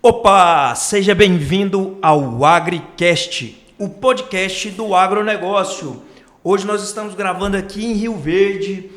Opa, seja bem-vindo ao AgriCast, o podcast do agronegócio. Hoje nós estamos gravando aqui em Rio Verde,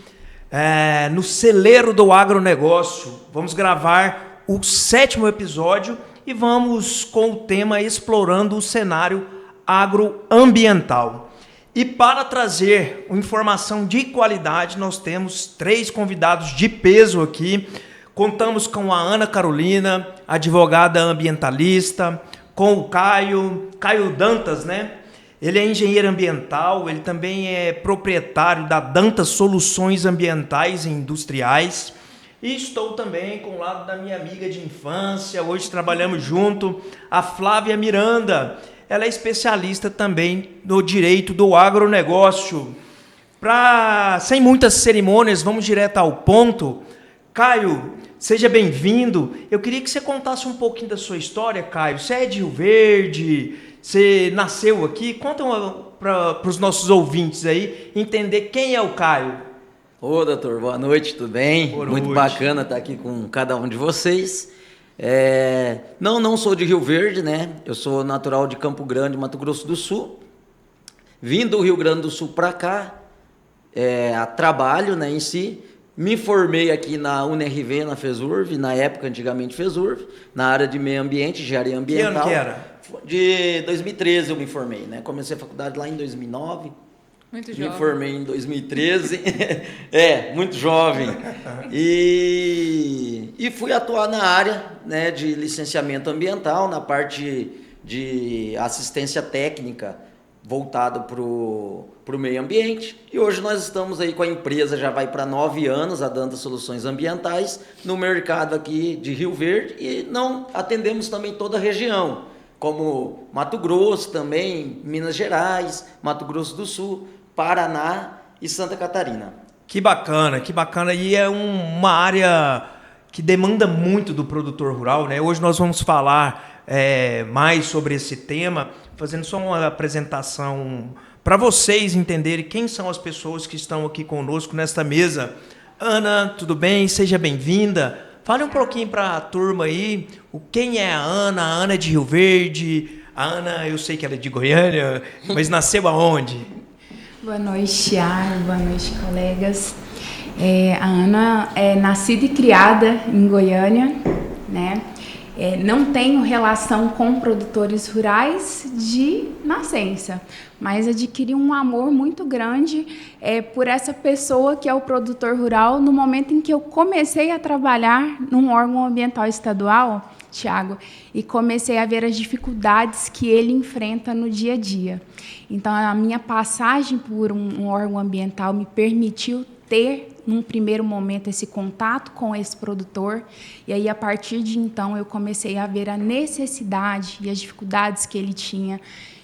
no celeiro do agronegócio. Vamos gravar o 7º episódio e vamos com o tema explorando o cenário agroambiental. E para trazer informação de qualidade, nós temos 3 convidados de peso aqui. Contamos com a Ana Carolina, advogada ambientalista, com o Caio Dantas, né? Ele é engenheiro ambiental, ele também é proprietário da Dantas Soluções Ambientais e Industriais. E estou também com o lado da minha amiga de infância, hoje trabalhamos junto, a Flávia Miranda. Ela é especialista também no direito do agronegócio. Sem muitas cerimônias, vamos direto ao ponto. Caio, seja bem-vindo. Eu queria que você contasse um pouquinho da sua história, Caio. Você é de Rio Verde, você nasceu aqui. Conta para os nossos ouvintes aí entender quem é o Caio. Ô, doutor, boa noite, tudo bem? Boa Muito noite. bacana estar aqui com cada um de vocês. Não sou de Rio Verde, né? Eu sou natural de Campo Grande, Mato Grosso do Sul. Vim do Rio Grande do Sul para cá, a trabalho, né, em si. Me formei aqui na UNRV, na FESURV, na época, antigamente FESURV, na área de meio ambiente, engenharia ambiental. Que ano que era? De 2013 eu me formei, né? Comecei a faculdade lá em 2009. Muito jovem. Me formei em 2013. Muito jovem. E fui atuar na área, né, de licenciamento ambiental, na parte de assistência técnica, voltado para o meio ambiente. E hoje nós estamos aí com a empresa, já vai para 9 anos, a Dantas Soluções Ambientais, no mercado aqui de Rio Verde, e não atendemos também toda a região, como Mato Grosso também, Minas Gerais, Mato Grosso do Sul, Paraná e Santa Catarina. Que bacana. E é uma área que demanda muito do produtor rural, né? Hoje nós vamos falar mais sobre esse tema, fazendo só uma apresentação para vocês entenderem quem são as pessoas que estão aqui conosco nesta mesa. Ana, tudo bem? Seja bem-vinda. Fale um pouquinho para a turma aí, quem é a Ana? A Ana é de Rio Verde. A Ana, eu sei que ela é de Goiânia, mas nasceu aonde? Boa noite, Thiago. Boa noite, colegas. A Ana é nascida e criada em Goiânia, né? Não tenho relação com produtores rurais de nascença, mas adquiri um amor muito grande por essa pessoa que é o produtor rural no momento em que eu comecei a trabalhar num órgão ambiental estadual, Thiago, e comecei a ver as dificuldades que ele enfrenta no dia a dia. Então, a minha passagem por um órgão ambiental me permitiu ter, num primeiro momento, esse contato com esse produtor, e aí, a partir de então, eu comecei a ver a necessidade e as dificuldades que ele tinha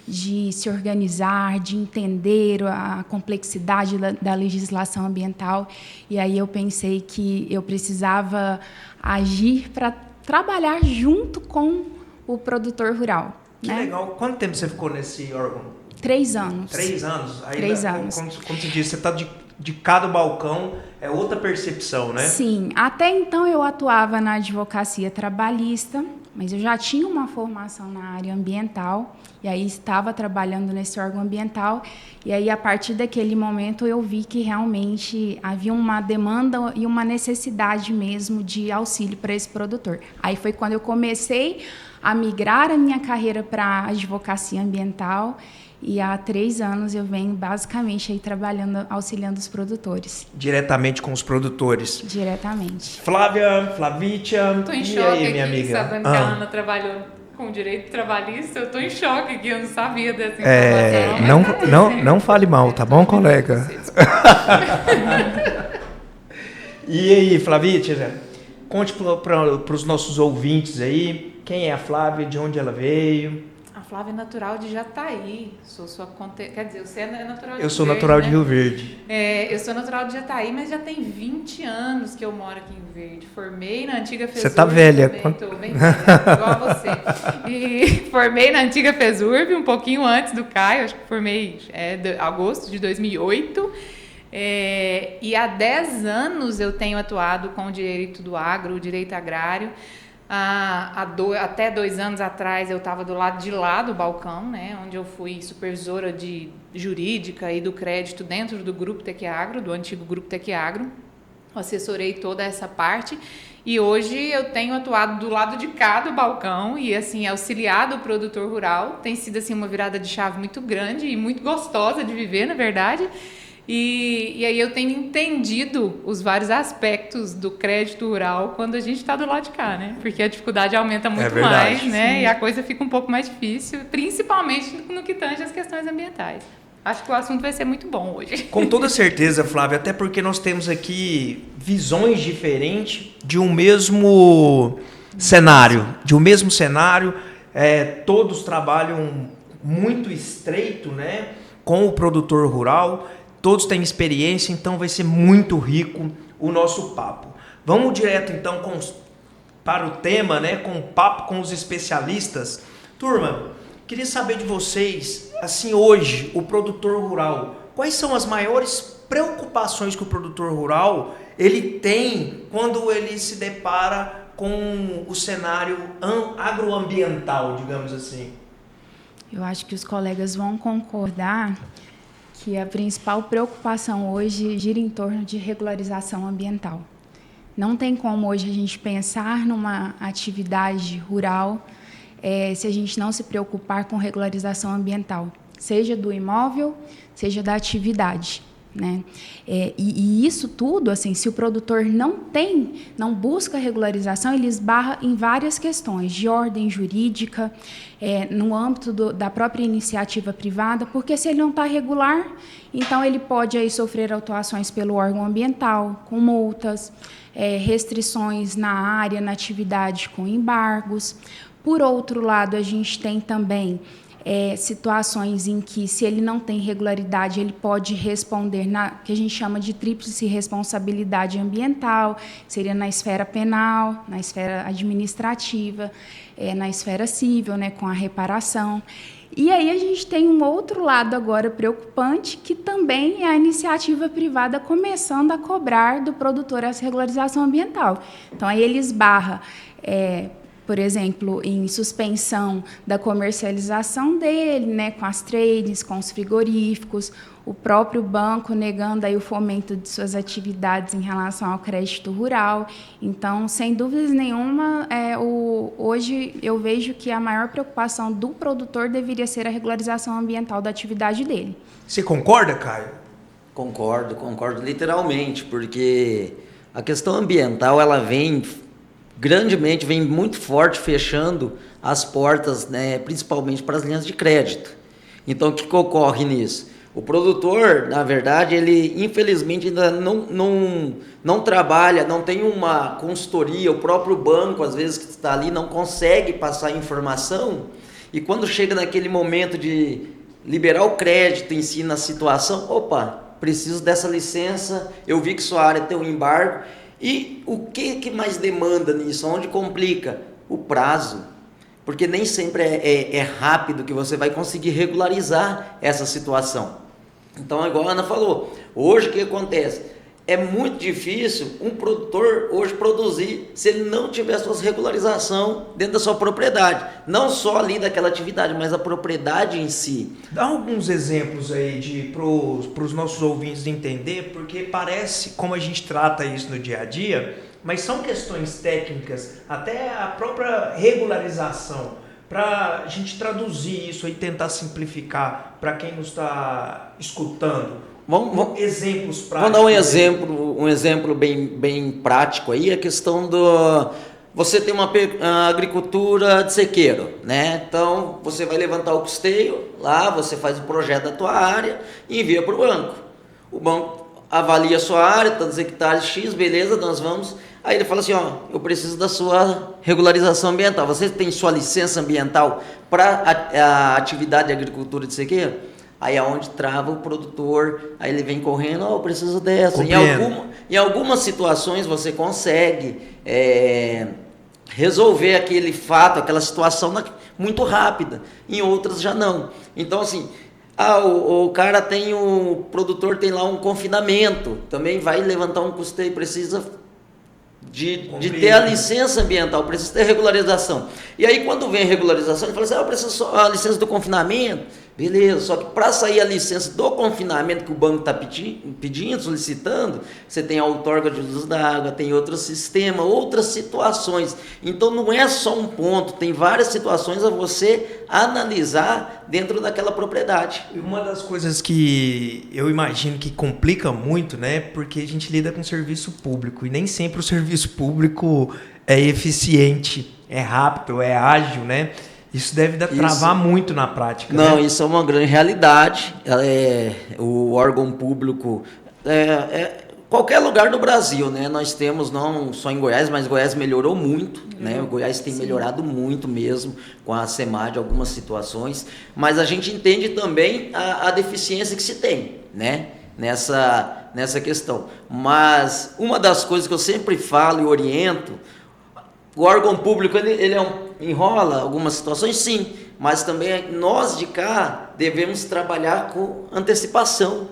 de se organizar, de entender a complexidade da legislação ambiental, e aí eu pensei que eu precisava agir para trabalhar junto com o produtor rural. Que legal. Quanto tempo você ficou nesse órgão? 3 anos. 3 anos? Aí, 3 anos. Como você disse, você está de cada balcão, é outra percepção, né? Sim. Até então eu atuava na advocacia trabalhista, mas eu já tinha uma formação na área ambiental, e aí estava trabalhando nesse órgão ambiental, e aí a partir daquele momento eu vi que realmente havia uma demanda e uma necessidade mesmo de auxílio para esse produtor. Aí foi quando eu comecei a migrar a minha carreira para a advocacia ambiental, e há 3 anos eu venho basicamente aí trabalhando, auxiliando os produtores. Diretamente com os produtores. Diretamente. Flavícia, Estou em e choque aí, aqui, minha amiga? sabendo que a Ana trabalhou com direito trabalhista. Eu estou em choque aqui, eu não sabia dessa informação. Não fale mal, tá bom, colega? E aí, Flavícia, conte para os nossos ouvintes aí, quem é a Flávia, de onde ela veio. A Flávia é natural de Jataí. Sou sua quer dizer, você é natural de Eu sou Rio Verde, natural de né? Rio Verde. Eu sou natural de Jataí, mas já tem 20 anos que eu moro aqui em Rio Verde. Formei na antiga FESURB. Você tá velha. Estou bem velha, igual a você. E formei na antiga FESURB, um pouquinho antes do Caio. Acho que formei em agosto de 2008. E há 10 anos eu tenho atuado com o direito do agro, o direito agrário, Até 2 anos atrás eu estava do lado de lá do balcão, né, onde eu fui supervisora de jurídica e do crédito dentro do Grupo Tecagro, do antigo Grupo Tecagro. Assessorei toda essa parte e hoje eu tenho atuado do lado de cá do balcão e assim auxiliado o produtor rural. Tem sido assim uma virada de chave muito grande e muito gostosa de viver, na verdade. E aí eu tenho entendido os vários aspectos do crédito rural quando a gente está do lado de cá, né? Porque a dificuldade aumenta muito mais, né? Sim. E a coisa fica um pouco mais difícil, principalmente no que tange as questões ambientais. Acho que o assunto vai ser muito bom hoje. Com toda certeza, Flávia, até porque nós temos aqui visões diferentes de um mesmo cenário. Todos trabalham muito estreito, né, com o produtor rural, todos têm experiência, então vai ser muito rico o nosso papo. Vamos direto então para o tema, né, com o papo com os especialistas. Turma, queria saber de vocês, assim, hoje, o produtor rural, quais são as maiores preocupações que o produtor rural ele tem quando ele se depara com o cenário agroambiental, digamos assim? Eu acho que os colegas vão concordar que a principal preocupação hoje gira em torno de regularização ambiental. Não tem como hoje a gente pensar numa atividade rural se a gente não se preocupar com regularização ambiental, seja do imóvel, seja da atividade, né? E isso tudo, assim, se o produtor não busca regularização, ele esbarra em várias questões de ordem jurídica, no âmbito da própria iniciativa privada, porque se ele não está regular, então ele pode aí sofrer autuações pelo órgão ambiental, com multas, restrições na área, na atividade com embargos. Por outro lado, a gente tem também situações em que, se ele não tem regularidade, ele pode responder na que a gente chama de tríplice responsabilidade ambiental, seria na esfera penal, na esfera administrativa, na esfera civil, né, com a reparação. E aí a gente tem um outro lado agora preocupante, que também é a iniciativa privada começando a cobrar do produtor essa regularização ambiental. Então, aí ele esbarra, por exemplo, em suspensão da comercialização dele, né, com as trades, com os frigoríficos, o próprio banco negando aí o fomento de suas atividades em relação ao crédito rural. Então, sem dúvidas nenhuma, hoje eu vejo que a maior preocupação do produtor deveria ser a regularização ambiental da atividade dele. Você concorda, Caio? Concordo literalmente, porque a questão ambiental ela vem muito forte, fechando as portas, né, principalmente para as linhas de crédito. Então, o que ocorre nisso? O produtor, na verdade, ele infelizmente ainda não trabalha, não tem uma consultoria, o próprio banco, às vezes, que está ali, não consegue passar informação, e quando chega naquele momento de liberar o crédito em si na situação, preciso dessa licença, eu vi que sua área tem um embargo. E o que mais demanda nisso? Onde complica? O prazo. Porque nem sempre é rápido que você vai conseguir regularizar essa situação. Então, igual a Ana falou, hoje o que acontece? É muito difícil um produtor hoje produzir se ele não tiver suas regularização dentro da sua propriedade. Não só ali daquela atividade, mas a propriedade em si. Dá alguns exemplos aí para os nossos ouvintes entender, porque parece, como a gente trata isso no dia a dia, mas são questões técnicas, até a própria regularização, para a gente traduzir isso e tentar simplificar para quem nos está escutando. Exemplos práticos. Vamos dar um exemplo bem prático aí, a questão você tem uma agricultura de sequeiro, né? Então, você vai levantar o custeio, lá você faz o projeto da tua área e envia para o banco. O banco avalia a sua área, tantos hectares X, beleza, nós vamos. Aí ele fala assim, eu preciso da sua regularização ambiental. Você tem sua licença ambiental para a atividade de agricultura de sequeiro? Aí é onde trava o produtor, aí ele vem correndo, eu preciso dessa. Em algumas situações você consegue resolver aquele fato, aquela situação muito rápida, em outras já não. Então, assim, o produtor tem lá um confinamento, também vai levantar um custeio, precisa de ter a licença ambiental, precisa ter regularização. E aí quando vem a regularização, ele fala assim, eu preciso só a licença do confinamento. Beleza, só que para sair a licença do confinamento que o banco está pedindo, solicitando, você tem a outorga de uso da água, tem outro sistema, outras situações. Então não é só um ponto, tem várias situações a você analisar dentro daquela propriedade. E uma das coisas que eu imagino que complica muito, né, porque a gente lida com serviço público e nem sempre o serviço público é eficiente, é rápido, é ágil, né? Isso deve travar muito na prática. Não, né? Isso é uma grande realidade. O órgão público, qualquer lugar do Brasil, né? Nós temos, não só em Goiás, mas Goiás melhorou muito, né? O Goiás tem melhorado muito mesmo com a SEMAD, algumas situações, mas a gente entende também a deficiência que se tem, né? Nessa questão. Mas uma das coisas que eu sempre falo e oriento, o órgão público, ele enrola algumas situações, sim, mas também nós de cá devemos trabalhar com antecipação,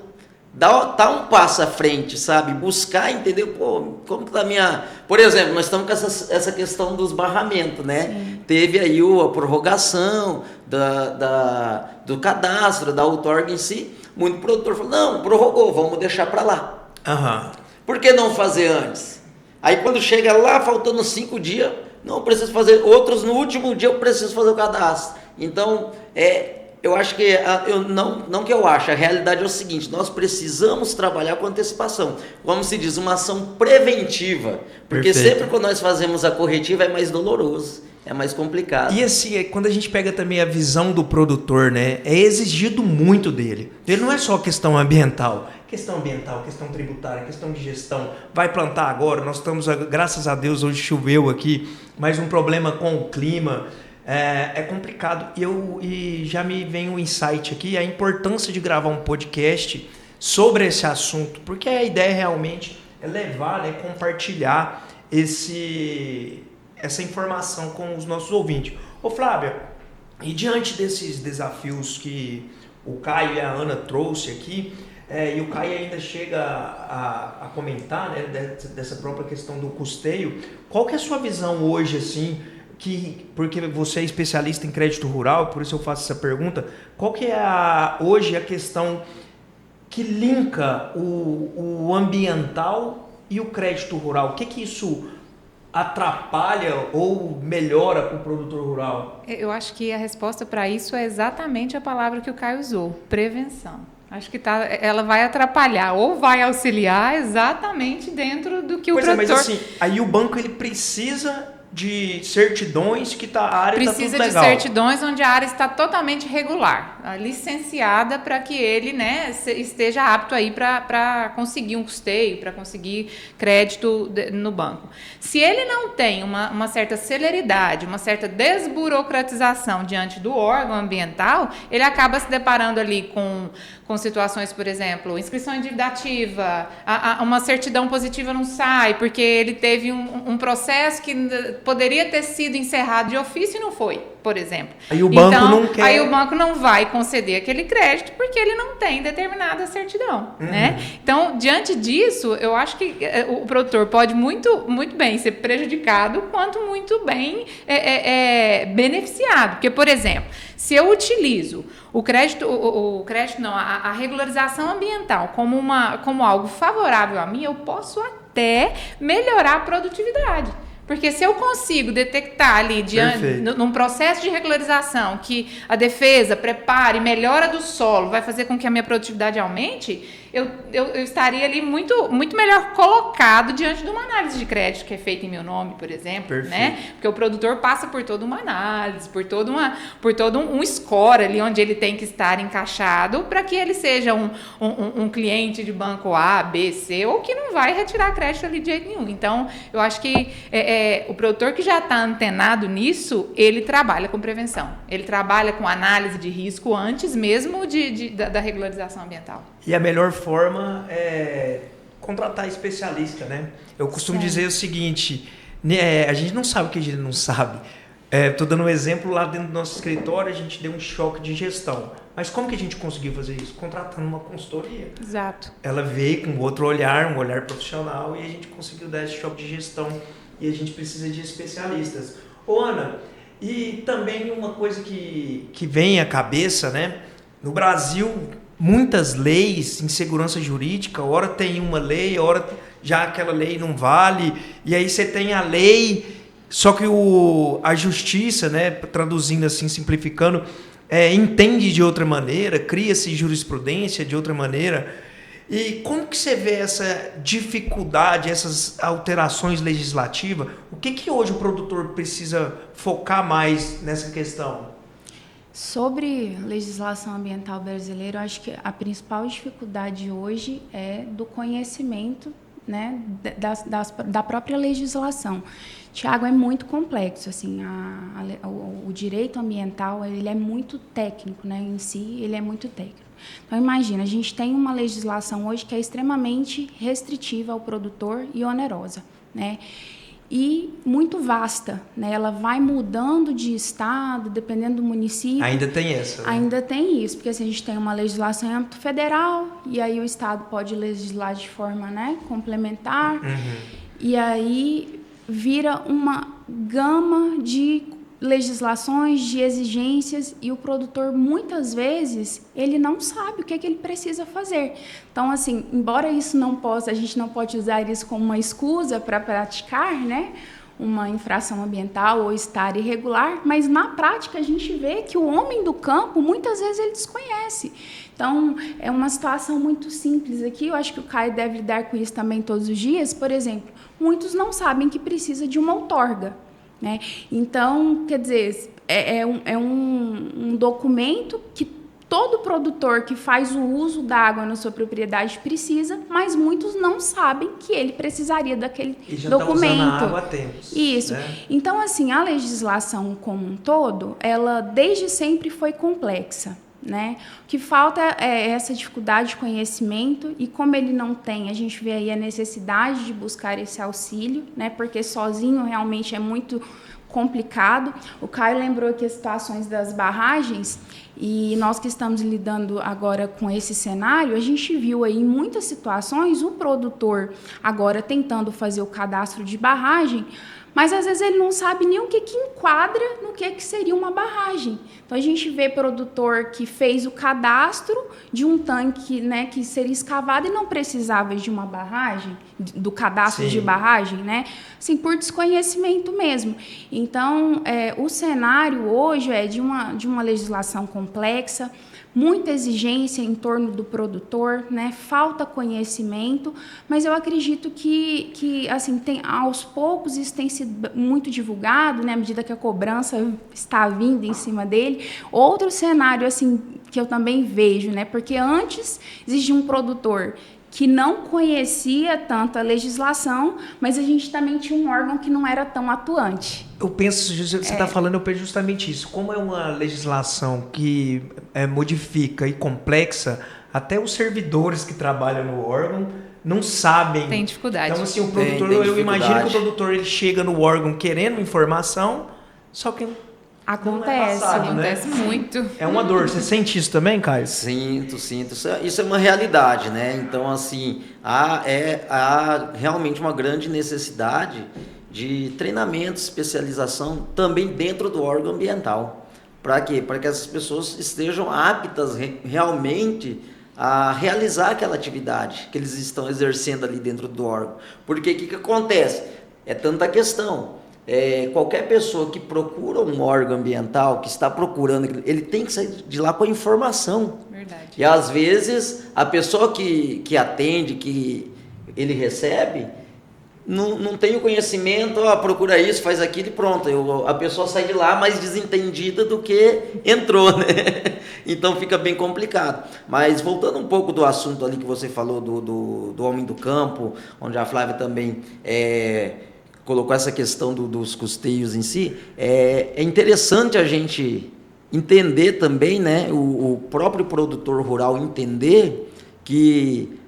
dar um passo à frente, sabe? Buscar entender, como que tá a minha... Por exemplo, nós estamos com essa questão dos barramentos, né? Sim. Teve aí a prorrogação do cadastro, da outorga em si, muito produtor falou, não, prorrogou, vamos deixar para lá. Uhum. Por que não fazer antes? Aí quando chega lá, faltando 5 dias, não, preciso fazer outros, no último dia eu preciso fazer o cadastro. Então, eu acho que, não que eu acho, a realidade é o seguinte, nós precisamos trabalhar com antecipação, como se diz, uma ação preventiva, porque Perfeito. Sempre quando nós fazemos a corretiva é mais doloroso, é mais complicado. E assim, quando a gente pega também a visão do produtor, né, é exigido muito dele. Ele não é só questão ambiental, questão tributária, questão de gestão. Vai plantar agora, nós estamos, graças a Deus, hoje choveu aqui, mas um problema com o clima é complicado. E já me vem um insight aqui, a importância de gravar um podcast sobre esse assunto, porque a ideia realmente é levar, né, compartilhar essa informação com os nossos ouvintes. Ô Flávia, e diante desses desafios que o Caio e a Ana trouxe aqui, e o Caio ainda chega a comentar, né, dessa própria questão do custeio, qual que é a sua visão hoje, assim, porque você é especialista em crédito rural, por isso eu faço essa pergunta, qual que é hoje a questão que linka o ambiental e o crédito rural? O que isso atrapalha ou melhora para o produtor rural? Eu acho que a resposta para isso é exatamente a palavra que o Caio usou, prevenção. Acho que ela vai atrapalhar ou vai auxiliar exatamente dentro do que o produtor... Mas assim, aí o banco ele precisa de certidões que a área está tudo legal. Precisa de certidões onde a área está totalmente regular, licenciada para que ele, né, esteja apto aí para conseguir um custeio, para conseguir crédito no banco. Se ele não tem uma certa celeridade, uma certa desburocratização diante do órgão ambiental, ele acaba se deparando ali com situações, por exemplo, inscrição em dívida ativa, uma certidão positiva não sai, porque ele teve um processo que poderia ter sido encerrado de ofício e não foi, por exemplo. Aí o banco não quer... Aí o banco não vai conceder aquele crédito porque ele não tem determinada certidão, né? Então, diante disso, eu acho que o produtor pode muito, muito bem ser prejudicado, quanto muito bem beneficiado. Porque, por exemplo, se eu utilizo a regularização ambiental como algo favorável a mim, eu posso até melhorar a produtividade. Porque se eu consigo detectar ali, num processo de regularização, que a defesa prepara e melhora do solo, vai fazer com que a minha produtividade aumente, eu estaria ali muito, muito melhor colocado diante de uma análise de crédito que é feita em meu nome, por exemplo, né? Porque o produtor passa por toda uma análise, por todo um score ali onde ele tem que estar encaixado para que ele seja um cliente de banco A, B, C, ou que não vai retirar crédito ali de jeito nenhum. Então, eu acho que o produtor que já está antenado nisso, ele trabalha com prevenção. Ele trabalha com análise de risco antes mesmo da regularização ambiental. E a melhor forma é contratar especialista, né? Eu costumo dizer o seguinte, a gente não sabe o que a gente não sabe. Estou dando um exemplo, lá dentro do nosso escritório a gente deu um choque de gestão. Mas como que a gente conseguiu fazer isso? Contratando uma consultoria. Exato. Ela veio com outro olhar, um olhar profissional, e a gente conseguiu dar esse choque de gestão. E a gente precisa de especialistas. Ô, Ana, e também uma coisa que vem à cabeça, né? No Brasil, muitas leis em segurança jurídica, ora tem uma lei, ora já aquela lei não vale, e aí você tem a lei, só que a justiça, né, traduzindo assim, simplificando, entende de outra maneira, cria-se jurisprudência de outra maneira. E como que você vê essa dificuldade, essas alterações legislativas? O que hoje o produtor precisa focar mais nessa questão? Sobre legislação ambiental brasileira, eu acho que a principal dificuldade hoje é do conhecimento, né, da própria legislação. Tiago, é muito complexo, assim, o direito ambiental ele é muito técnico, né, em si ele é muito técnico. Então imagina, a gente tem uma legislação hoje que é extremamente restritiva ao produtor e onerosa, né? E muito vasta, né? Ela vai mudando de estado, dependendo do município. Ainda tem essa, né? Ainda tem isso, porque assim, a gente tem uma legislação em âmbito federal, e aí o estado pode legislar de forma, né, complementar, e aí vira uma gama de legislações, de exigências, e o produtor, muitas vezes, ele não sabe o que ele precisa fazer. Então, assim, embora isso não possa, a gente não pode usar isso como uma escusa para praticar, né, uma infração ambiental ou estar irregular, mas na prática a gente vê que o homem do campo, muitas vezes, ele desconhece. Então, é uma situação muito simples aqui, eu acho que o Caio deve lidar com isso também todos os dias. Por exemplo, muitos não sabem que precisa de uma outorga, né? Então, quer dizer, é um documento que todo produtor que faz o uso da água na sua propriedade precisa, mas muitos não sabem que ele precisaria daquele e já documento. Tá usando a água há tempos, isso. Né? Então, assim, a legislação como um todo, ela desde sempre foi complexa, né? O que falta é essa dificuldade de conhecimento, e como ele não tem, a gente vê aí a necessidade de buscar esse auxílio, né? Porque sozinho realmente é muito complicado. O Caio lembrou aqui as situações das barragens, e nós que estamos lidando agora com esse cenário, a gente viu aí em muitas situações o produtor agora tentando fazer o cadastro de barragem, mas às vezes ele não sabe nem o que enquadra no que seria uma barragem. Então a gente vê produtor que fez o cadastro de um tanque, né, que seria escavado e não precisava de uma barragem, do cadastro de barragem, né? Assim, por desconhecimento mesmo. Então, o cenário hoje é de uma legislação complexa, muita exigência em torno do produtor, né? Falta conhecimento, mas eu acredito que assim, aos poucos isso tem sido muito divulgado, né? À medida que a cobrança está vindo em cima dele. Outro cenário assim, que eu também vejo, né? Porque antes existia um produtor que não conhecia tanto a legislação, mas a gente também tinha um órgão que não era tão atuante. Eu penso, você está falando, eu penso justamente isso. Como é uma legislação que modifica e complexa, até os servidores que trabalham no órgão não sabem. Tem dificuldade. Então, assim, o produtor, eu imagino que o produtor ele chega no órgão querendo informação, só que acontece, não é passado, acontece muito. É uma dor. Você sente isso também, Caio? Sinto. Isso é uma realidade, né? Então, assim, há realmente uma grande necessidade de treinamento, especialização também dentro do órgão ambiental. Para quê? Para que essas pessoas estejam aptas realmente a realizar aquela atividade que eles estão exercendo ali dentro do órgão. Porque o que acontece? É tanta questão. Qualquer pessoa que procura um órgão ambiental, que está procurando, ele tem que sair de lá com a informação. Verdade. E às vezes a pessoa que atende, que ele recebe, não tem o conhecimento, procura isso, faz aquilo e pronto. A pessoa sai de lá mais desentendida do que entrou, né? Então fica bem complicado. Mas voltando um pouco do assunto ali que você falou do homem do campo, onde a Flávia também colocou essa questão dos custeios em si, é interessante a gente entender também, né, o próprio produtor rural entender que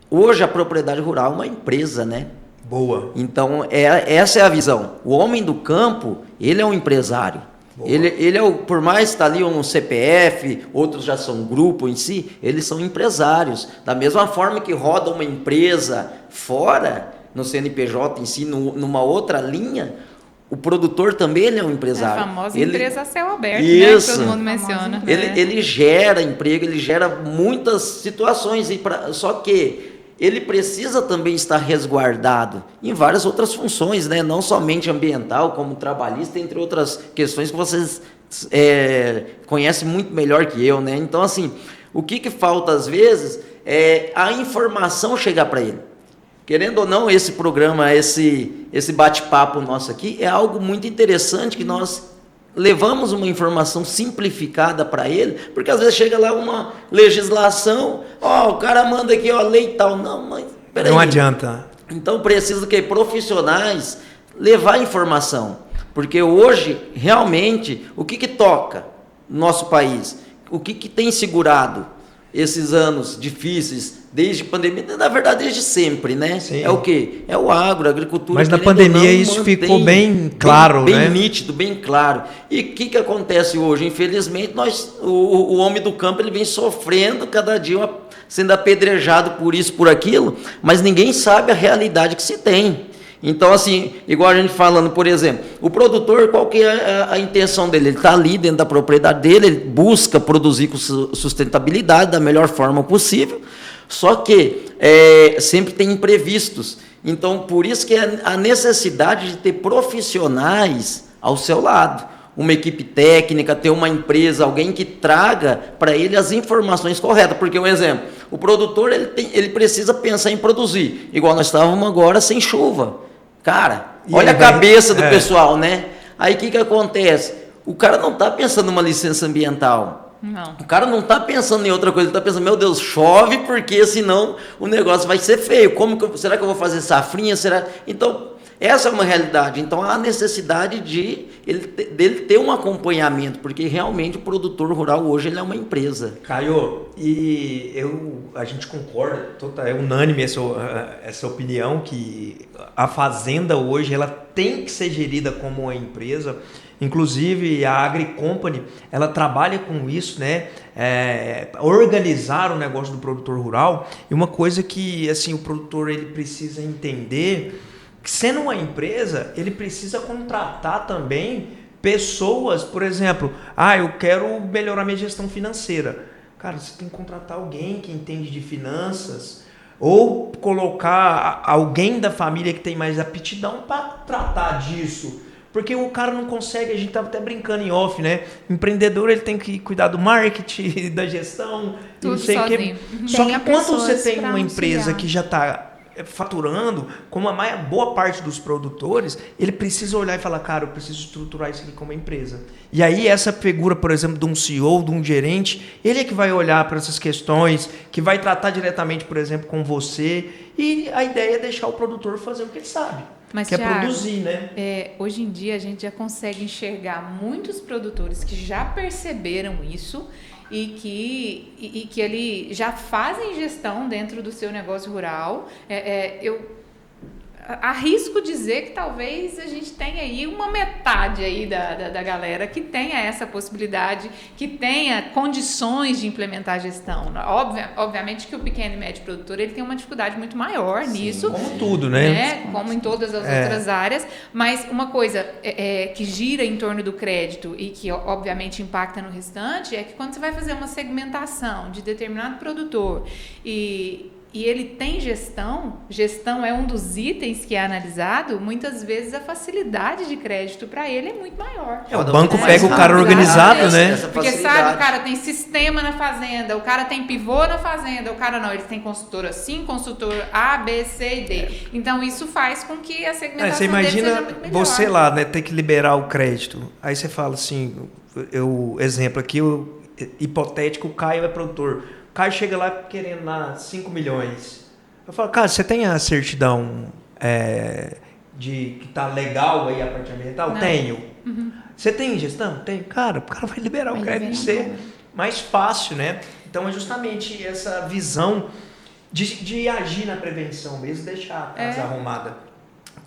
hoje a propriedade rural é uma empresa, né? Boa. Então, essa é a visão. O homem do campo, ele é um empresário. Ele é por mais que está ali um CPF, outros já são grupo em si, eles são empresários. Da mesma forma que roda uma empresa fora, no CNPJ em si, numa outra linha, o produtor também ele é um empresário. A famosa empresa a céu aberto, isso, né, que todo mundo menciona. Ele gera emprego, ele gera muitas situações, só que ele precisa também estar resguardado em várias outras funções, né? Não somente ambiental, como trabalhista, entre outras questões que vocês conhecem muito melhor que eu, né? Então, assim, o que falta às vezes é a informação chegar para ele. Querendo ou não, esse programa, esse bate-papo nosso aqui é algo muito interessante, que nós levamos uma informação simplificada para ele, porque às vezes chega lá uma legislação, o cara manda aqui, lei tal, não, mas peraí. Não adianta. Então precisa que profissionais levar informação, porque hoje, realmente, o que toca no nosso país? O que tem segurado esses anos difíceis, desde pandemia, na verdade desde sempre, né? Sim. É o quê? É o agro, a agricultura. Mas na pandemia isso ficou bem claro, bem né? Bem nítido, bem claro. E o que acontece hoje? Infelizmente, o homem do campo ele vem sofrendo cada dia, sendo apedrejado por isso, por aquilo, mas ninguém sabe a realidade que se tem. Então, assim, igual a gente falando, por exemplo, o produtor, qual que é a intenção dele? Ele está ali dentro da propriedade dele, ele busca produzir com sustentabilidade da melhor forma possível, só que sempre tem imprevistos. Então, por isso que é a necessidade de ter profissionais ao seu lado. Uma equipe técnica, ter uma empresa, alguém que traga para ele as informações corretas. Porque, um exemplo, o produtor ele precisa pensar em produzir. Igual nós estávamos agora sem chuva. Cara, olha a cabeça do pessoal, né? Aí o que acontece? O cara não está pensando numa licença ambiental. Não. O cara não está pensando em outra coisa, ele está pensando, meu Deus, chove, porque senão o negócio vai ser feio. Será que eu vou fazer safrinha? Então, essa é uma realidade. Então, há necessidade dele ter um acompanhamento, porque realmente o produtor rural hoje ele é uma empresa. Caio, a gente concorda, é unânime essa opinião, que a fazenda hoje ela tem que ser gerida como uma empresa. Inclusive a AgriCompany, ela trabalha com isso, né? Organizar o negócio do produtor rural. E uma coisa que assim, o produtor ele precisa entender, que sendo uma empresa, ele precisa contratar também pessoas, por exemplo, eu quero melhorar minha gestão financeira. Cara, você tem que contratar alguém que entende de finanças, ou colocar alguém da família que tem mais aptidão para tratar disso. Porque o cara não consegue, a gente estava até brincando em off, né? Empreendedor, ele tem que cuidar do marketing, da gestão, tudo não sei o quê. Só que quando você tem uma empresa que já está faturando, como a boa parte dos produtores, ele precisa olhar e falar, cara, eu preciso estruturar isso aqui como empresa. E aí essa figura, por exemplo, de um CEO, de um gerente, ele é que vai olhar para essas questões, que vai tratar diretamente, por exemplo, com você, e a ideia é deixar o produtor fazer o que ele sabe. Mas, que Thiago, é produzir, né? Hoje em dia a gente já consegue enxergar muitos produtores que já perceberam isso e que ele já fazem gestão dentro do seu negócio rural. Eu arrisco dizer que talvez a gente tenha aí uma metade aí da galera que tenha essa possibilidade, que tenha condições de implementar a gestão. Obviamente que o pequeno e médio produtor ele tem uma dificuldade muito maior nisso. Como tudo, né? Como em todas as outras áreas. Mas uma coisa que gira em torno do crédito e que obviamente impacta no restante é que quando você vai fazer uma segmentação de determinado produtor e ele tem gestão é um dos itens que é analisado, muitas vezes a facilidade de crédito para ele é muito maior. O banco pega o cara organizado, né? Porque sabe, o cara tem sistema na fazenda, o cara tem pivô na fazenda, o cara não, ele tem consultor assim, consultor A, B, C e D. Então isso faz com que a segmentação você imagina dele seja muito melhor. Você lá, né, ter que liberar o crédito. Aí você fala assim, exemplo aqui, hipotético, o Caio é produtor. O Caio chega lá querendo lá 5 milhões. Eu falo, cara, você tem a certidão de que tá legal aí a parte ambiental? Não. Tenho. Uhum. Você tem gestão? Tenho. Cara, o cara vai liberar o crédito ser mais fácil, né? Então é justamente essa visão de agir na prevenção mesmo, deixar a casa arrumada.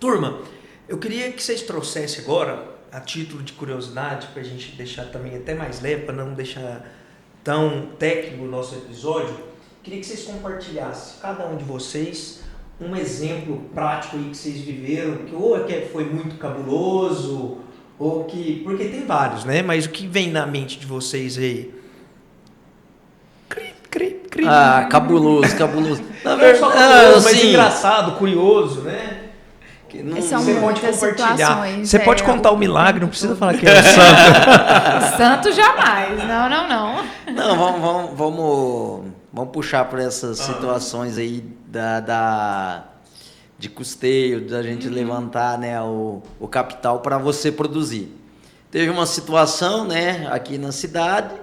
Turma, eu queria que vocês trouxessem agora a título de curiosidade, para a gente deixar também até mais leve, para não deixar tão técnico o nosso episódio, queria que vocês compartilhassem, cada um de vocês, um exemplo prático aí que vocês viveram, que ou que foi muito cabuloso, ou que... Porque tem vários, né? Mas o que vem na mente de vocês aí? Cabuloso. Na Não é só verdade, cabuloso, mas assim, engraçado, curioso, né? que não- São Você pode muitas compartilhar. situações, Você pode contar o milagre, tempo não precisa todo. falar que é o santo. O santo jamais. Não. Não, vamos puxar por essas situações aí de custeio, da gente levantar, né, o capital para você produzir. Teve uma situação, né, aqui na cidade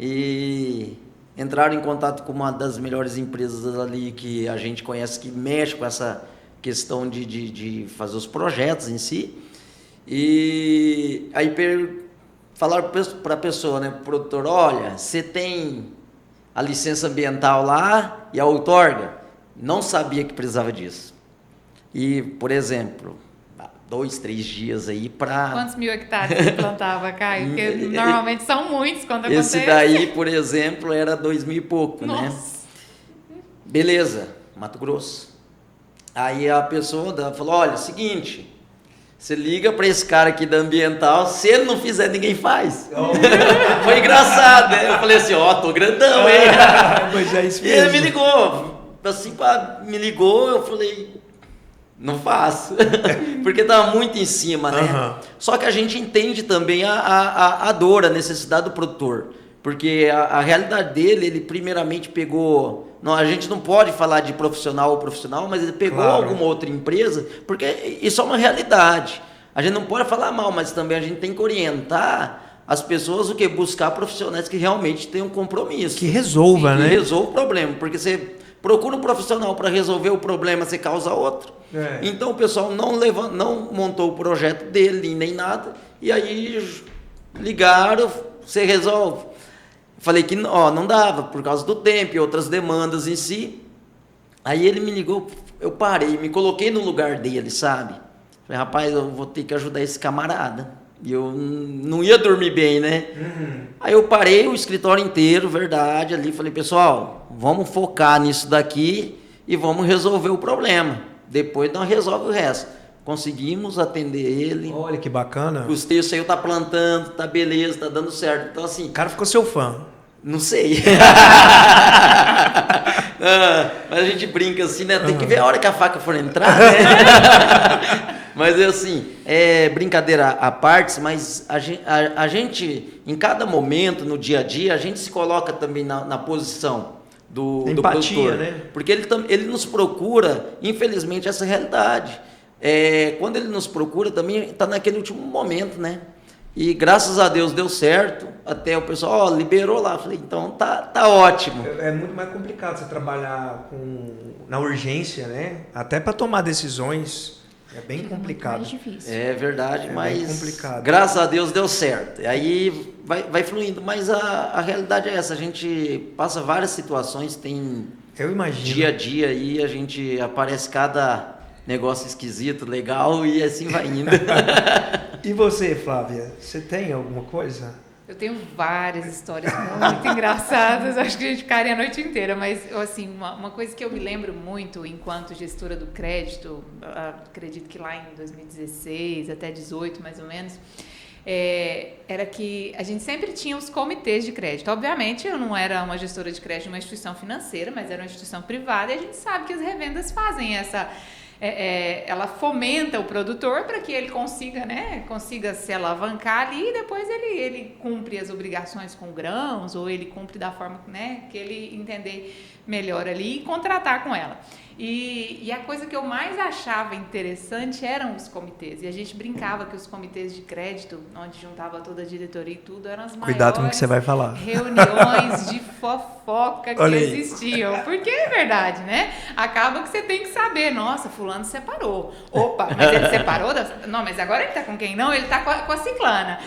e entraram em contato com uma das melhores empresas ali que a gente conhece, que mexe com essa questão de fazer os projetos em si. E aí falaram para a pessoa, né, pro produtor, olha, você tem a licença ambiental lá e a outorga? Não sabia que precisava disso. E, por exemplo, 2, 3 dias aí para... Quantos mil hectares você plantava, Caio? Porque normalmente são muitos quando Esse acontece. daí, por exemplo, era 2.000 e pouco, né? Nossa. Beleza, Mato Grosso. Aí a pessoa falou, olha, seguinte, você liga para esse cara aqui da ambiental, se ele não fizer, ninguém faz. Foi engraçado, né? Eu falei assim, tô grandão, hein? Mas é isso E ele mesmo. me ligou, assim, me ligou, eu falei, não faço, porque estava muito em cima, né? Uhum. Só que a gente entende também a dor, a necessidade do produtor, porque a realidade dele, ele primeiramente pegou, não, a gente não pode falar de profissional ou profissional, mas ele pegou Claro. alguma outra empresa, porque isso é uma realidade. A gente não pode falar mal, mas também a gente tem que orientar as pessoas o que buscar profissionais que realmente tenham compromisso. Que resolva, Que né? resolva o problema, porque você procura um profissional para resolver o problema, você causa outro. É. Então o pessoal não montou o projeto dele, nem nada, e aí ligaram, você resolve. Falei que não dava, por causa do tempo e outras demandas em si. Aí ele me ligou, eu parei, me coloquei no lugar dele, sabe? Falei, rapaz, eu vou ter que ajudar esse camarada. E eu não ia dormir bem, né? Aí eu parei o escritório inteiro, verdade, ali. Falei, pessoal, vamos focar nisso daqui e vamos resolver o problema. Depois nós resolve o resto. Conseguimos atender ele. Olha que bacana. Os textos aí tá plantando, tá beleza, tá dando certo. Então assim, O cara ficou seu fã. não sei. Mas a gente brinca assim, né? Tem que ver a hora que a faca for entrar, né? Mas é assim, brincadeira à parte, mas a gente, em cada momento, no dia a dia, a gente se coloca também na posição do Empatia, produtor. né? Porque ele nos procura, infelizmente, essa realidade. Quando ele nos procura, também está naquele último momento, né? E graças a Deus deu certo, até o pessoal liberou lá. Falei, então tá ótimo. É muito mais complicado você trabalhar na urgência, né? Até para tomar decisões é bem Fica muito complicado. mais difícil. É verdade, É bem mas complicado. graças a Deus deu certo. E aí vai fluindo, mas a realidade é essa, a gente passa várias situações, tem Eu imagino. dia a dia aí, a gente aparece cada negócio esquisito, legal, e assim vai indo. E você, Flávia? Você tem alguma coisa? Eu tenho várias histórias muito engraçadas, acho que a gente ficaria a noite inteira, mas assim, uma coisa que eu me lembro muito enquanto gestora do crédito, acredito que lá em 2016 até 2018 mais ou menos, era que a gente sempre tinha os comitês de crédito. Obviamente eu não era uma gestora de crédito de uma instituição financeira, mas era uma instituição privada e a gente sabe que as revendas fazem essa... ela fomenta o produtor para que ele consiga se alavancar ali e depois ele cumpre as obrigações com grãos ou ele cumpre da forma, né, que ele entender melhor ali e contratar com ela. E a coisa que eu mais achava interessante eram os comitês. E a gente brincava que os comitês de crédito, onde juntava toda a diretoria e tudo, eram as maiores Cuidado com o que você vai falar. reuniões de fofoca que Olha aí. existiam. Porque é verdade, né? Acaba que você tem que saber, nossa, fulano separou. Opa, mas ele separou? Não, mas agora ele tá com quem? Não, ele tá com a ciclana.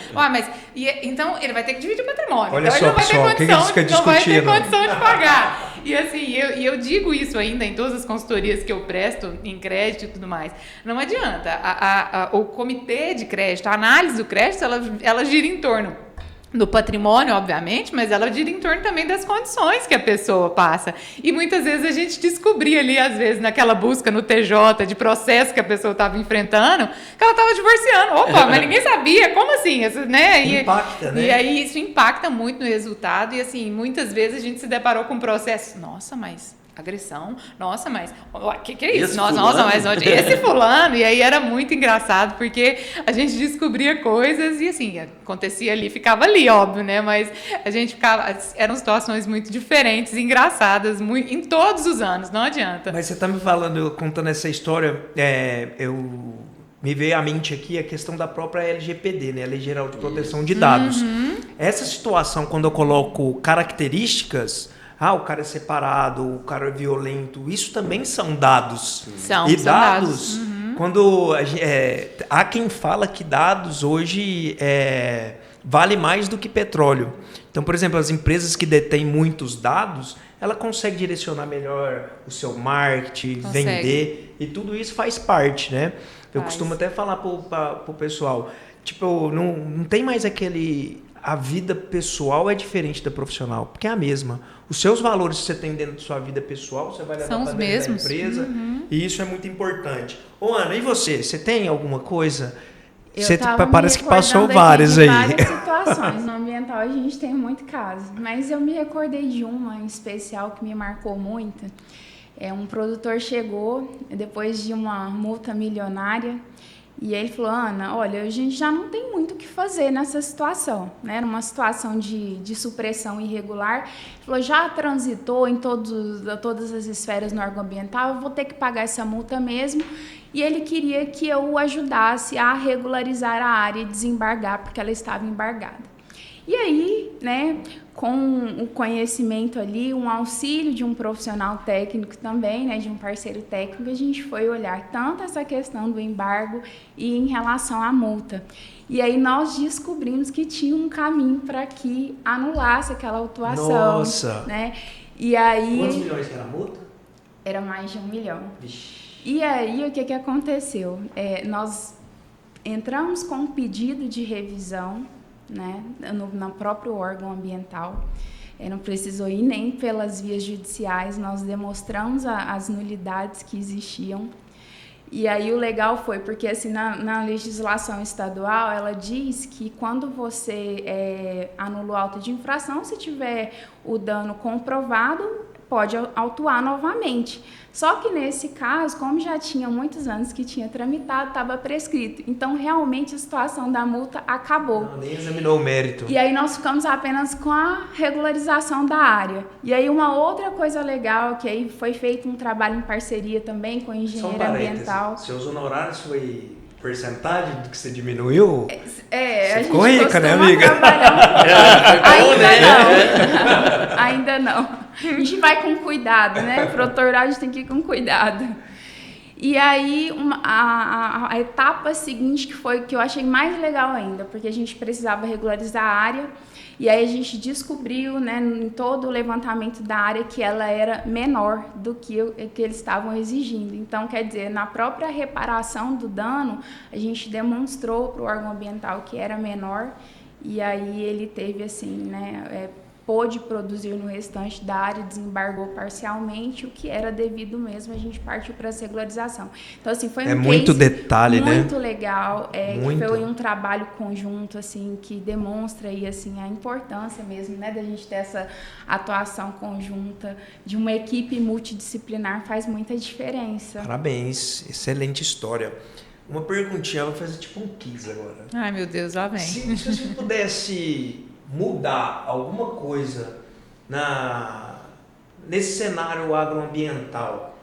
Então ele vai ter que dividir o patrimônio. Olha então só, ele não vai ter pessoal, o que condição, eles ficam não vai ter discutindo? condição de pagar. E assim, eu digo isso ainda em todas as consultorias que eu presto em crédito e tudo mais. Não adianta. O comitê de crédito, a análise do crédito, ela gira em torno do patrimônio, obviamente, mas ela gira em torno também das condições que a pessoa passa. E muitas vezes a gente descobria ali, às vezes, naquela busca no TJ de processo que a pessoa estava enfrentando, que ela estava divorciando. Opa, mas ninguém sabia. Como assim? Né? Impacta, né? E aí isso impacta muito no resultado. E assim, muitas vezes a gente se deparou com um processo. Nossa, mas... agressão, nossa, mas o que é isso? Nossa, mas esse fulano, e aí era muito engraçado, porque a gente descobria coisas e assim, acontecia ali, ficava ali, óbvio, né, mas a gente eram situações muito diferentes, engraçadas, em todos os anos, não adianta. Mas você tá me falando, contando essa história, me veio à mente aqui a questão da própria LGPD, né, Lei Geral de Proteção de Dados. Essa situação, quando eu coloco características... o cara é separado, o cara é violento. Isso também são dados. São dados. Quando há quem fala que dados hoje vale mais do que petróleo. Então, por exemplo, as empresas que detêm muitos dados, ela consegue direcionar melhor o seu marketing, vender, e tudo isso faz parte, né? Eu costumo até falar pro pessoal, tipo, não tem mais aquele... A vida pessoal é diferente da profissional, porque é a mesma. Os seus valores que você tem dentro da sua vida pessoal, você vai levar para dentro da empresa, e isso é muito importante. Ô, Ana, e você? Você tem alguma coisa? Você parece que passou várias aí. Várias situações. No ambiental a gente tem muito caso, mas eu me recordei de uma em especial que me marcou muito. Um produtor chegou depois de uma multa milionária. E ele falou, Ana, olha, a gente já não tem muito o que fazer nessa situação, né? Era uma situação de supressão irregular. Ele falou, já transitou em todas as esferas no órgão ambiental, eu vou ter que pagar essa multa mesmo. E ele queria que eu o ajudasse a regularizar a área e desembargar, porque ela estava embargada. E aí, né, com o conhecimento ali, um auxílio de um profissional técnico também, né, de um parceiro técnico, a gente foi olhar tanto essa questão do embargo e em relação à multa. E aí nós descobrimos que tinha um caminho para que anulasse aquela autuação. Nossa! Né? E aí, quantos milhões que era a multa? Era mais de 1 milhão. Vixe. E aí, o que aconteceu? Nós entramos com um pedido de revisão, né, no próprio órgão ambiental, não precisou ir nem pelas vias judiciais, nós demonstramos as nulidades que existiam. E aí o legal foi porque assim, na legislação estadual ela diz que quando você anula o auto de infração, se tiver o dano comprovado, pode autuar novamente. Só que nesse caso, como já tinha muitos anos que tinha tramitado, estava prescrito. Então, realmente, a situação da multa acabou. Não, nem examinou o mérito. E aí nós ficamos apenas com a regularização da área. E aí uma outra coisa legal, que aí foi feito um trabalho em parceria também com o engenheiro ambiental. Seus honorários foi porcentagem do que você diminuiu? Você ficou rica, né, amiga? Ainda não. A gente vai com cuidado, né? Para doutorado a gente tem que ir com cuidado. E aí, a etapa seguinte, que eu achei mais legal ainda, porque a gente precisava regularizar a área, e aí a gente descobriu, né, em todo o levantamento da área, que ela era menor do que eles estavam exigindo. Então, quer dizer, na própria reparação do dano, a gente demonstrou para o órgão ambiental que era menor, e aí ele teve, assim, né, pôde produzir no restante da área, desembargou parcialmente, o que era devido mesmo, a gente partiu para a regularização. Então, assim, foi muito detalhe, muito né? Legal, muito. Que foi um trabalho conjunto, assim, que demonstra aí, assim, a importância mesmo, né, da gente ter essa atuação conjunta de uma equipe multidisciplinar, faz muita diferença. Parabéns, excelente história. Uma perguntinha, eu vou fazer tipo um quiz agora. Ai, meu Deus, lá vem. Se você pudesse mudar alguma coisa nesse cenário agroambiental,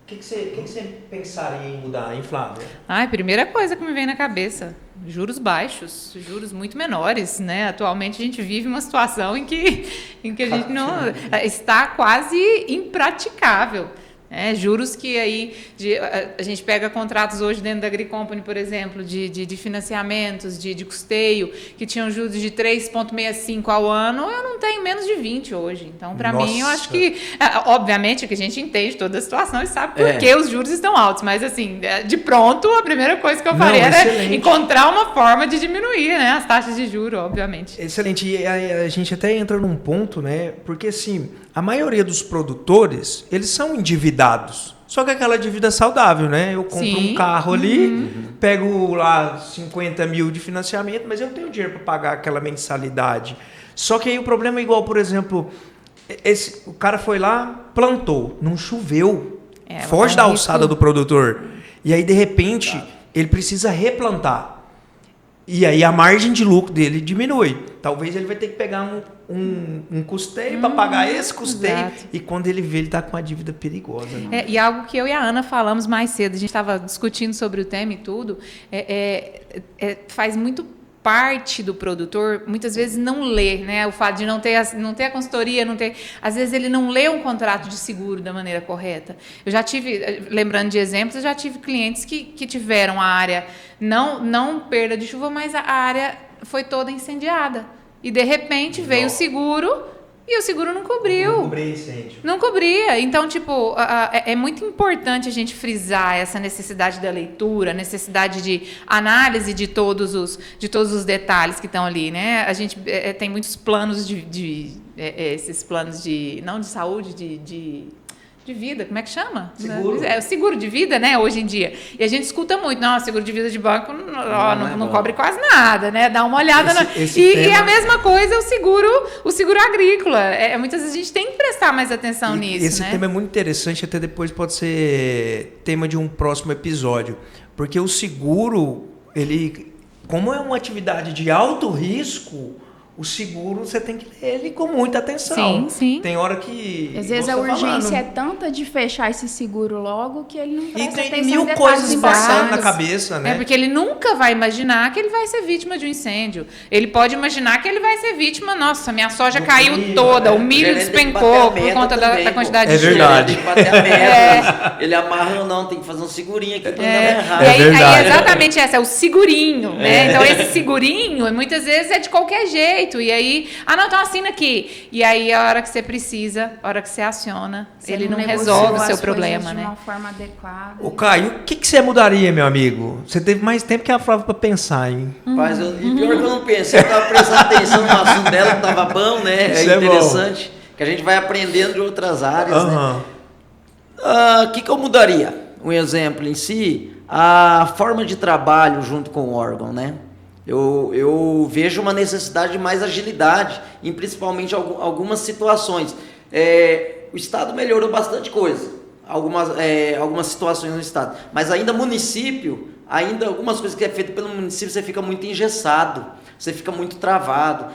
o que você pensaria em mudar, hein, Flávia? Primeira coisa que me vem na cabeça, juros baixos, juros muito menores, né? Atualmente a gente vive uma situação em que a gente não está quase impraticável. Juros que aí a gente pega contratos hoje dentro da Agricompany, por exemplo, de financiamentos, de custeio, que tinham juros de 3,65 ao ano, eu não tenho menos de 20 hoje. Então, para mim, eu acho que, obviamente, que a gente entende toda a situação e sabe por que os juros estão altos, mas assim, de pronto, a primeira coisa que eu faria era encontrar uma forma de diminuir, né, as taxas de juros, obviamente. Excelente. E a gente até entra num ponto, né, porque assim, a maioria dos produtores, eles são endividados. Só que aquela dívida saudável, né? Eu compro um carro ali, pego lá 50 mil de financiamento, mas eu não tenho dinheiro para pagar aquela mensalidade. Só que aí o problema é igual, por exemplo, o cara foi lá, plantou, não choveu, foge da alçada do produtor. E aí, de repente, ele precisa replantar. E aí a margem de lucro dele diminui. Talvez ele vai ter que pegar um custeio para pagar esse custeio. Exato. E quando ele vê, ele está com uma dívida perigosa. Né? E algo que eu e a Ana falamos mais cedo, a gente estava discutindo sobre o tema e tudo, faz muito parte do produtor, muitas vezes não lê, né? O fato de não ter a consultoria, às vezes ele não lê um contrato de seguro da maneira correta. Eu já tive, lembrando de exemplos, eu já tive clientes que tiveram a área, não perda de chuva, mas a área foi toda incendiada. E de repente veio o seguro e o seguro não cobriu. Não cobria incêndio. Não cobria. Então, tipo, é muito importante a gente frisar essa necessidade da leitura, a necessidade de análise de todos os detalhes que estão ali, né? A gente tem muitos planos esses planos não de saúde, de vida, como é que chama? Seguro. É o seguro de vida, né, hoje em dia. E a gente escuta muito, não, seguro de vida de banco não cobre quase nada, né? Dá uma olhada. E a mesma coisa o seguro agrícola. Muitas vezes a gente tem que prestar mais atenção nisso, esse tema é muito interessante, até depois pode ser tema de um próximo episódio. Porque o seguro, como é uma atividade de alto risco, o seguro você tem que ler ele com muita atenção. Sim. Tem hora que... Às vezes a urgência é tanta de fechar esse seguro logo que ele não presta atenção. E tem mil coisas passando na cabeça, né? Porque ele nunca vai imaginar que ele vai ser vítima de um incêndio. Ele pode imaginar que ele vai ser vítima, nossa, minha soja caiu toda, o milho despencou por conta da quantidade de chuva. É verdade. Tem que bater a meta. Ele amarra ou não, tem que fazer um segurinho aqui para não dar errado. Aí exatamente essa, é o segurinho, né? Então esse segurinho, muitas vezes é de qualquer jeito. E aí, não, então assina aqui. E aí, a hora que você precisa, a hora que você aciona, ele não resolve o seu problema, né? De uma forma adequada. Ô, Caio, o que você mudaria, meu amigo? Você teve mais tempo que a Flávia para pensar, hein? Mas, e pior que eu não pensei, eu estava prestando atenção no assunto dela, que estava bom, né? Isso é interessante, que a gente vai aprendendo de outras áreas, né? O que eu mudaria? Um exemplo em si, a forma de trabalho junto com o órgão, né? Eu vejo uma necessidade de mais agilidade, em principalmente algumas situações. O Estado melhorou bastante coisa, algumas situações no Estado, mas ainda município, algumas coisas que é feito pelo município, você fica muito engessado, você fica muito travado,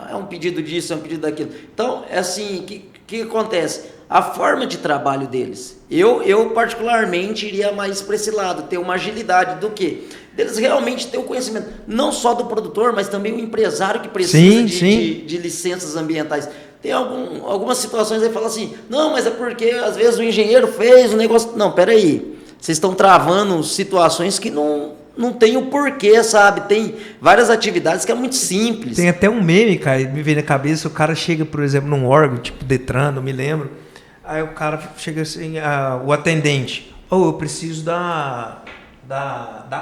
é um pedido disso, é um pedido daquilo. Então, é assim, o que acontece? A forma de trabalho deles, eu particularmente iria mais para esse lado, ter uma agilidade do quê? Deles realmente ter o conhecimento, não só do produtor, mas também o empresário que precisa de licenças ambientais. Tem algumas situações aí que fala assim, não, mas é porque às vezes o engenheiro fez o negócio... Não, peraí, vocês estão travando situações que não tem o porquê, sabe? Tem várias atividades que é muito simples. Tem até um meme, cara, me veio na cabeça, o cara chega, por exemplo, num órgão, tipo Detran, não me lembro, aí o cara chega assim, o atendente, eu preciso da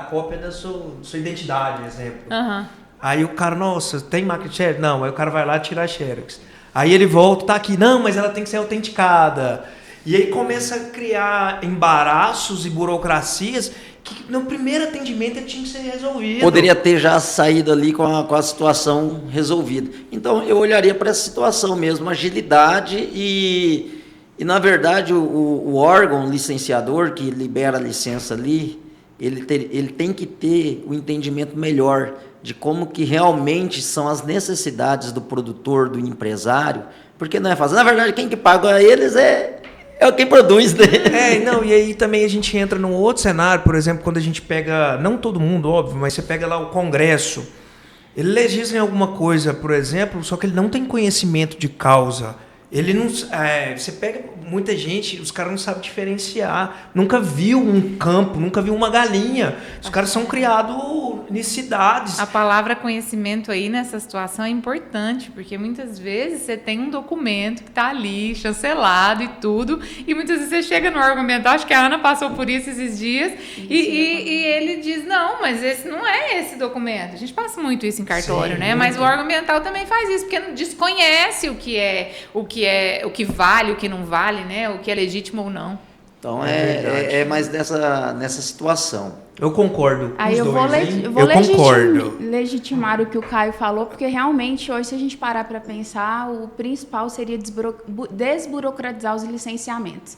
cópia da sua identidade, exemplo. Uhum. Aí o cara, nossa, tem máquina de xerox? Não, aí o cara vai lá tirar a xerox. Aí ele volta, tá aqui, não, mas ela tem que ser autenticada. E aí começa a criar embaraços e burocracias que no primeiro atendimento ele tinha que ser resolvido. Poderia ter já saído ali com a situação resolvida. Então eu olharia para essa situação mesmo, agilidade e na verdade o órgão licenciador que libera a licença ali, ele tem que ter o entendimento melhor de como que realmente são as necessidades do produtor, do empresário, porque não é fácil. Na verdade, quem que paga eles é quem produz, né? E aí também a gente entra num outro cenário, por exemplo, quando a gente pega, não todo mundo, óbvio, mas você pega lá o Congresso, ele legisla em alguma coisa, por exemplo, só que ele não tem conhecimento de causa. Ele não. Você pega muita gente, os caras não sabem diferenciar. Nunca viu um campo, nunca viu uma galinha. Os caras são criados em cidades. A palavra conhecimento aí nessa situação é importante, porque muitas vezes você tem um documento que está ali, chancelado e tudo, e muitas vezes você chega no órgão ambiental, acho que a Ana passou por isso esses dias, e ele diz, não, mas esse não é esse documento. A gente passa muito isso em cartório, Sim, né? Mas o órgão ambiental também faz isso, porque desconhece o que vale, o que não vale, né? O que é legítimo ou não. Então é mais nessa situação. Eu concordo. Aí eu vou legitimar o que o Caio falou, porque realmente hoje, se a gente parar para pensar, o principal seria desburocratizar os licenciamentos.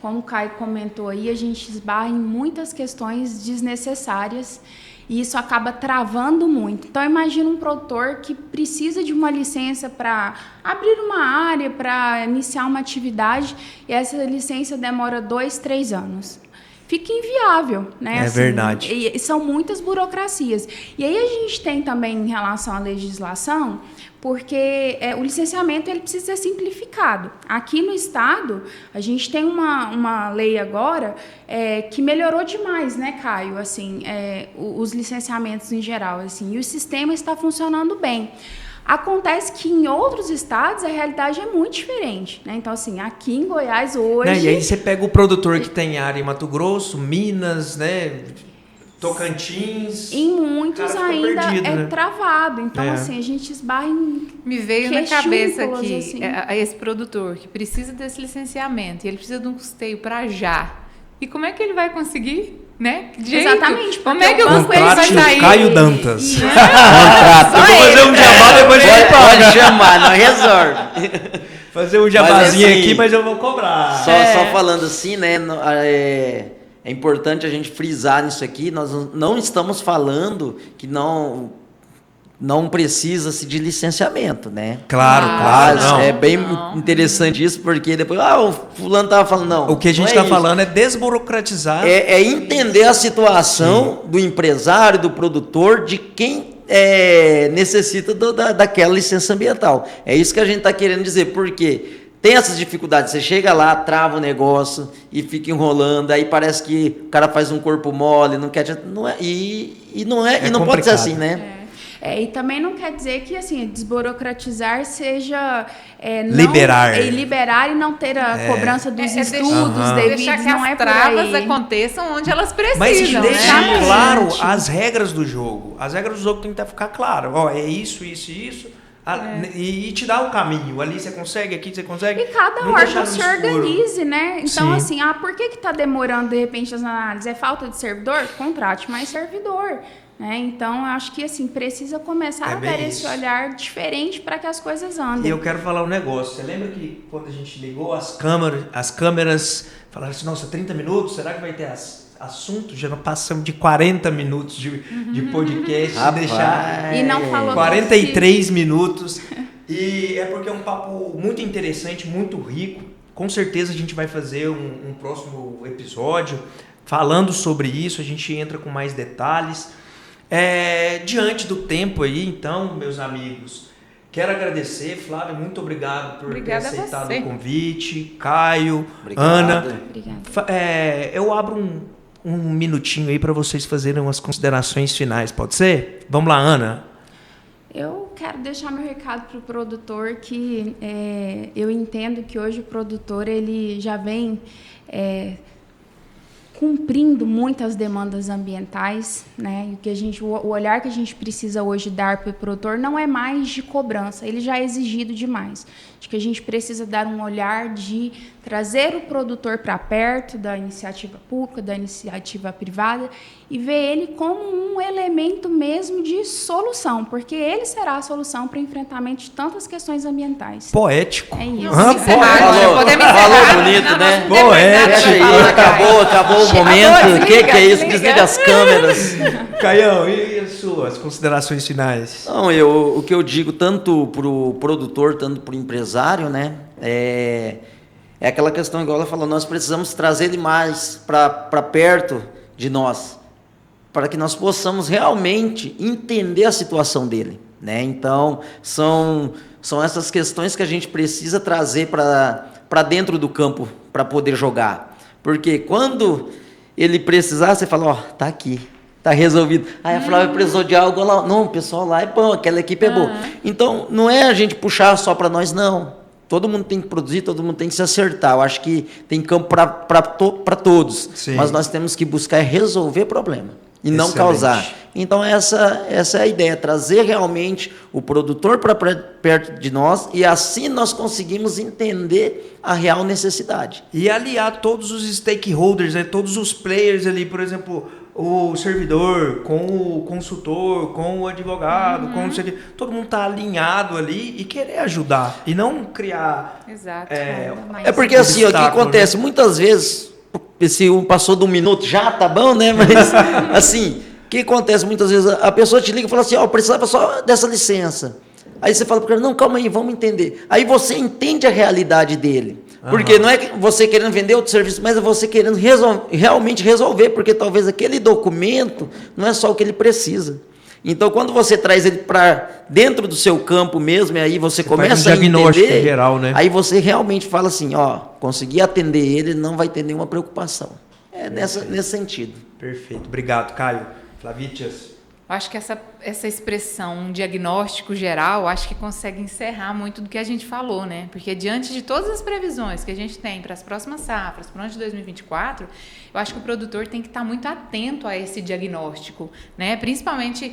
Como o Caio comentou aí, a gente esbarra em muitas questões desnecessárias e isso acaba travando muito. Então, imagina um produtor que precisa de uma licença para abrir uma área, para iniciar uma atividade, e essa licença demora 2, 3 anos. Fica inviável, né? É verdade. E são muitas burocracias. E aí a gente tem também, em relação à legislação, porque o licenciamento ele precisa ser simplificado. Aqui no estado, a gente tem uma lei agora que melhorou demais, né, Caio? Assim, os licenciamentos em geral, assim, e o sistema está funcionando bem. Acontece que em outros estados a realidade é muito diferente, né? Então, assim, aqui em Goiás hoje... Né? E aí você pega o produtor que tem área em Mato Grosso, Minas, né? Tocantins... Em muitos ainda perdido, né? Travado. Então, assim, a gente esbarra em... Me veio na cabeça aqui, assim. Esse produtor que precisa desse licenciamento e ele precisa de um custeio para já. E como é que ele vai conseguir... Né? Exatamente. Como é que o banco ele vai sair? Caio Dantas. Contrato. Eu vou fazer um jabá, depois ele paga. Pode chamar, não resolve. Fazer um jabazinho assim, aqui, mas eu vou cobrar. Só falando assim, né? É importante a gente frisar nisso aqui. Nós não estamos falando que não precisa-se de licenciamento, né? Claro. Não. É bem interessante isso, porque depois, o fulano estava falando, não. O que a gente está falando é desburocratizar. É entender a situação do empresário, do produtor, de quem necessita daquela licença ambiental. É isso que a gente está querendo dizer, porque tem essas dificuldades. Você chega lá, trava o negócio e fica enrolando, aí parece que o cara faz um corpo mole, não quer... Não é, e não pode ser assim, né? E também não quer dizer que assim, desburocratizar seja liberar e não ter a cobrança dos estudos devidos, deixar que não as é por travas aí. aconteçam onde elas precisam. Mas deixar né? claro as regras do jogo. As regras do jogo tem que ficar claro. É isso. E te dá o caminho. Ali você consegue, aqui você consegue. E cada não órgão se organize, né? Então, Sim. assim, por que está demorando, de repente, as análises? É falta de servidor? Contrate mais servidor. Né? Então, eu acho que assim, precisa começar a ter esse olhar diferente para que as coisas andem. E eu quero falar um negócio. Você lembra que quando a gente ligou as câmeras falaram assim, nossa, 30 minutos, será que vai ter assunto? Já não passamos de 40 minutos de podcast. E não falou 43 minutos. E é porque é um papo muito interessante, muito rico. Com certeza a gente vai fazer um próximo episódio falando sobre isso. A gente entra com mais detalhes. Diante do tempo aí, então, meus amigos, quero agradecer, Flávia, muito obrigado por ter aceitado o convite, Caio, Obrigado. Ana. Obrigada. Eu abro um minutinho aí para vocês fazerem umas considerações finais, pode ser? Vamos lá, Ana. Eu quero deixar meu recado para o produtor que eu entendo que hoje o produtor ele já vem cumprindo muitas demandas ambientais, né? E o olhar que a gente precisa hoje dar para o produtor não é mais de cobrança, ele já é exigido demais. Acho que a gente precisa dar um olhar de trazer o produtor para perto da iniciativa pública, da iniciativa privada e ver ele como um elemento mesmo de solução, porque ele será a solução para o enfrentamento de tantas questões ambientais. Poético. É isso. Falou bonito, né? Poético. Acabou o momento. O que é isso? Desliga as câmeras. Caião, e as suas considerações finais? Não, o que eu digo tanto para o produtor, tanto para o empresário, né? É aquela questão, igual ela falou, nós precisamos trazer ele mais para perto de nós, para que nós possamos realmente entender a situação dele, né? Então, são são essas questões que a gente precisa trazer para dentro do campo para poder jogar. Porque quando ele precisar, você fala, ó, tá aqui, tá resolvido. Aí a Flávia precisou de algo lá. Não, o pessoal lá é bom, aquela equipe é boa. Então, não é a gente puxar só para nós, não. Todo mundo tem que produzir, todo mundo tem que se acertar. Eu acho que tem campo para todos. Sim. Mas nós temos que buscar resolver problema e não Excelente. causar. Então, essa é a ideia, trazer realmente o produtor para perto de nós e assim nós conseguimos entender a real necessidade. E aliar todos os stakeholders, né? Todos os players ali, por exemplo, o servidor com o consultor, com o advogado, com não sei o quê. Todo mundo está alinhado ali e querer ajudar e não criar... Exato. É porque assim, ó, o que acontece? Né? Muitas vezes, se um passou de 1 minuto, já tá bom, né? Mas assim, o que acontece muitas vezes? A pessoa te liga e fala assim, ó, eu precisava só dessa licença. Aí você fala para ele, não, calma aí, vamos entender. Aí você entende a realidade dele. Porque não é você querendo vender outro serviço, mas é você querendo realmente resolver, porque talvez aquele documento não é só o que ele precisa. Então, quando você traz ele para dentro do seu campo mesmo, e aí você começa faz um diagnóstico a entender, geral, né? Aí você realmente fala assim, ó, consegui atender ele, não vai ter nenhuma preocupação. É nesse sentido. Perfeito. Obrigado, Caio. Flavitias. Eu acho que essa expressão, um diagnóstico geral, acho que consegue encerrar muito do que a gente falou, né? Porque diante de todas as previsões que a gente tem para as próximas safras, para o ano de 2024, eu acho que o produtor tem que estar muito atento a esse diagnóstico, né? Principalmente,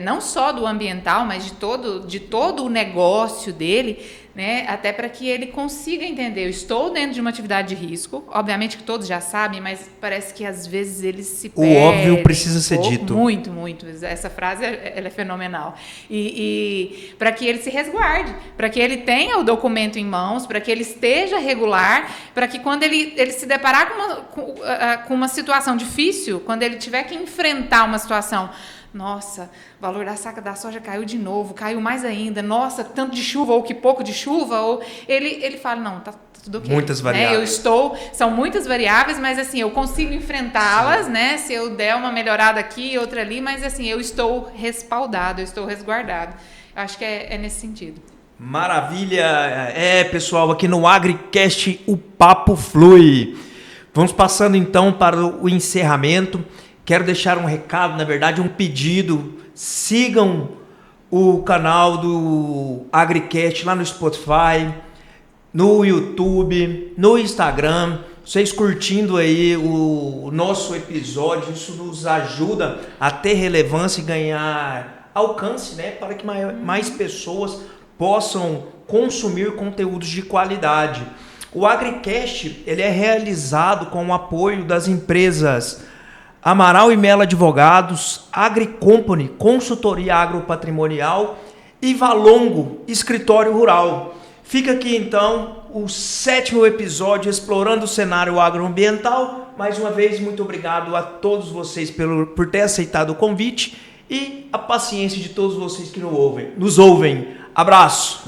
não só do ambiental, mas de todo o negócio dele, né? Até para que ele consiga entender, eu estou dentro de uma atividade de risco, obviamente que todos já sabem, mas parece que às vezes eles se perdem. O óbvio precisa ser dito. Muito, muito. Essa frase ela é fenomenal. E para que ele se resguarde, para que ele tenha o documento em mãos, para que ele esteja regular, para que quando ele se deparar com uma situação difícil, quando ele tiver que enfrentar uma situação, nossa, o valor da saca da soja caiu de novo, caiu mais ainda, nossa, tanto de chuva ou que pouco de chuva, ou ele fala, não, tá tudo ok. Muitas variáveis. São muitas variáveis, mas assim, eu consigo enfrentá-las, né? Se eu der uma melhorada aqui, outra ali, mas assim, eu estou respaldado, eu estou resguardado. Eu acho que é nesse sentido. Maravilha! Pessoal, aqui no AgriCast o papo flui. Vamos passando então para o encerramento. Quero deixar um recado, na verdade, um pedido. Sigam o canal do AgriCast lá no Spotify, no YouTube, no Instagram. Vocês curtindo aí o nosso episódio, isso nos ajuda a ter relevância e ganhar alcance, né? Para que mais pessoas possam consumir conteúdos de qualidade. O AgriCast ele é realizado com o apoio das empresas Amaral e Mello Advogados, AgriCompany, Consultoria Agropatrimonial e Valongo, Escritório Rural. Fica aqui então o 7º episódio explorando o cenário agroambiental. Mais uma vez, muito obrigado a todos vocês por ter aceitado o convite e a paciência de todos vocês que nos ouvem. Abraço!